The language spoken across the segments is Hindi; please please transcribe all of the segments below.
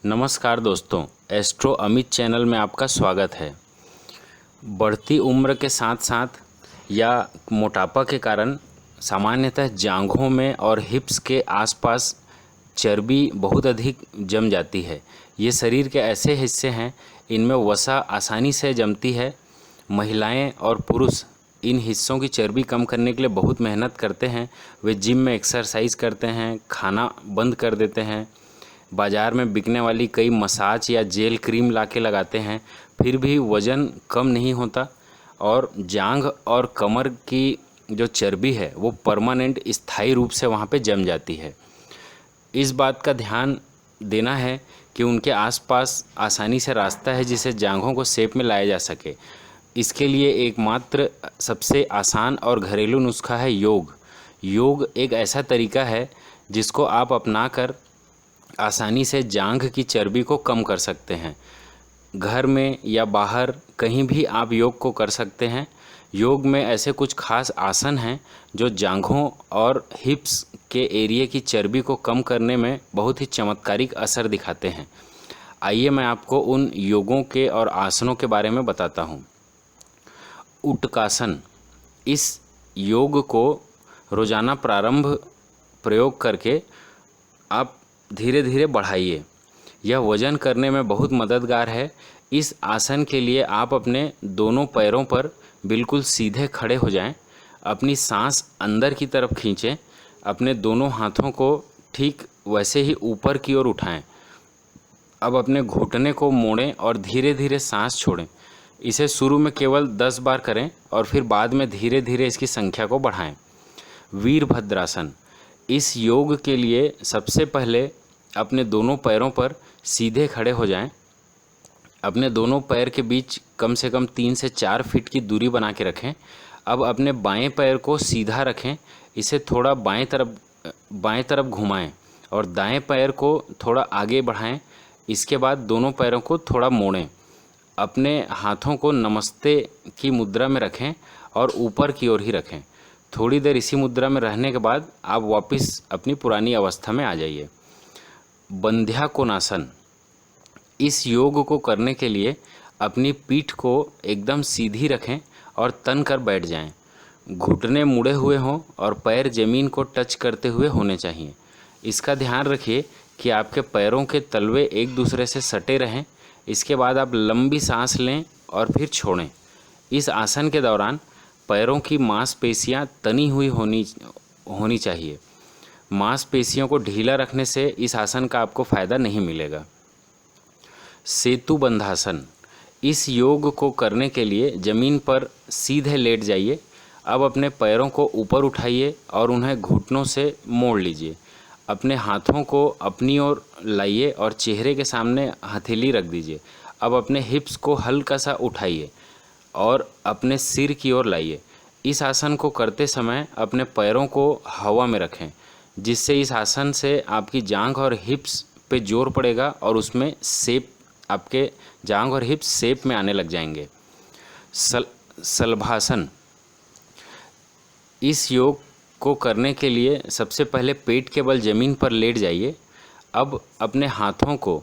नमस्कार दोस्तों, एस्ट्रो अमित चैनल में आपका स्वागत है। बढ़ती उम्र के साथ साथ या मोटापा के कारण सामान्यतः जांघों में और हिप्स के आसपास चर्बी बहुत अधिक जम जाती है। ये शरीर के ऐसे हिस्से हैं इनमें वसा आसानी से जमती है। महिलाएं और पुरुष इन हिस्सों की चर्बी कम करने के लिए बहुत मेहनत करते हैं। वे जिम में एक्सरसाइज करते हैं, खाना बंद कर देते हैं, बाज़ार में बिकने वाली कई मसाज या जेल क्रीम लाके लगाते हैं, फिर भी वज़न कम नहीं होता और जांघ और कमर की जो चर्बी है वो परमानेंट स्थायी रूप से वहाँ पे जम जाती है। इस बात का ध्यान देना है कि उनके आसपास आसानी से रास्ता है जिसे जांघों को शेप में लाया जा सके। इसके लिए एकमात्र सबसे आसान और घरेलू नुस्खा है योग। योग एक ऐसा तरीका है जिसको आप अपनाकर आसानी से जांघ की चर्बी को कम कर सकते हैं। घर में या बाहर कहीं भी आप योग को कर सकते हैं। योग में ऐसे कुछ खास आसन हैं जो जांघों और हिप्स के एरिया की चर्बी को कम करने में बहुत ही चमत्कारिक असर दिखाते हैं। आइए मैं आपको उन योगों के और आसनों के बारे में बताता हूँ। उत्कासन, इस योग को रोज़ाना प्रयोग करके आप धीरे धीरे बढ़ाइए। यह वजन करने में बहुत मददगार है। इस आसन के लिए आप अपने दोनों पैरों पर बिल्कुल सीधे खड़े हो जाएं, अपनी सांस अंदर की तरफ खींचें, अपने दोनों हाथों को ठीक वैसे ही ऊपर की ओर उठाएं। अब अपने घुटने को मोड़ें और धीरे धीरे सांस छोड़ें। इसे शुरू में केवल 10 बार करें और फिर बाद में धीरे धीरे इसकी संख्या को बढ़ाएं। वीरभद्रासन, इस योग के लिए सबसे पहले अपने दोनों पैरों पर सीधे खड़े हो जाएं। अपने दोनों पैर के बीच कम से कम 3 से 4 फीट की दूरी बना के रखें। अब अपने बाएं पैर को सीधा रखें, इसे थोड़ा बाएं तरफ घुमाएं और दाएं पैर को थोड़ा आगे बढ़ाएं। इसके बाद दोनों पैरों को थोड़ा मोड़ें। अपने हाथों को नमस्ते की मुद्रा में रखें और ऊपर की ओर ही रखें। थोड़ी देर इसी मुद्रा में रहने के बाद आप वापस अपनी पुरानी अवस्था में आ जाइए। बंध्याकोनासन, इस योग को करने के लिए अपनी पीठ को एकदम सीधी रखें और तन कर बैठ जाएं। घुटने मुड़े हुए हों और पैर जमीन को टच करते हुए होने चाहिए। इसका ध्यान रखिए कि आपके पैरों के तलवे एक दूसरे से सटे रहें। इसके बाद आप लंबी सांस लें और फिर छोड़ें। इस आसन के दौरान पैरों की मांसपेशियां तनी हुई होनी चाहिए। मांसपेशियों को ढीला रखने से इस आसन का आपको फ़ायदा नहीं मिलेगा। सेतु बंधासन, इस योग को करने के लिए ज़मीन पर सीधे लेट जाइए। अब अपने पैरों को ऊपर उठाइए और उन्हें घुटनों से मोड़ लीजिए। अपने हाथों को अपनी ओर लाइए और चेहरे के सामने हथेली रख दीजिए। अब अपने हिप्स को हल्का सा उठाइए और अपने सिर की ओर लाइए। इस आसन को करते समय अपने पैरों को हवा में रखें, जिससे इस आसन से आपकी जांघ और हिप्स पे जोर पड़ेगा और उसमें आपके जांघ और हिप्स शेप में आने लग जाएंगे। शलभासन, इस योग को करने के लिए सबसे पहले पेट के बल ज़मीन पर लेट जाइए। अब अपने हाथों को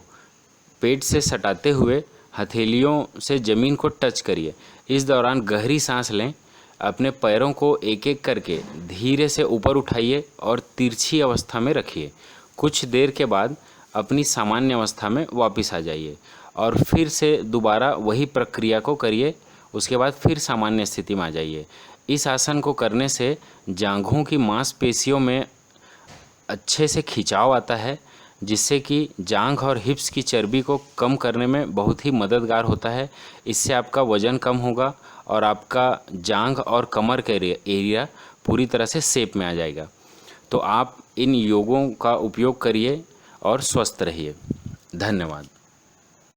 पेट से सटाते हुए हथेलियों से ज़मीन को टच करिए। इस दौरान गहरी सांस लें। अपने पैरों को एक एक करके धीरे से ऊपर उठाइए और तिरछी अवस्था में रखिए। कुछ देर के बाद अपनी सामान्य अवस्था में वापस आ जाइए और फिर से दोबारा वही प्रक्रिया को करिए। उसके बाद फिर सामान्य स्थिति में आ जाइए। इस आसन को करने से जांघों की मांसपेशियों में अच्छे से खिंचाव आता है, जिससे कि जांघ और हिप्स की चर्बी को कम करने में बहुत ही मददगार होता है। इससे आपका वज़न कम होगा और आपका जांघ और कमर का एरिया पूरी तरह से शेप में आ जाएगा। तो आप इन योगों का उपयोग करिए और स्वस्थ रहिए। धन्यवाद।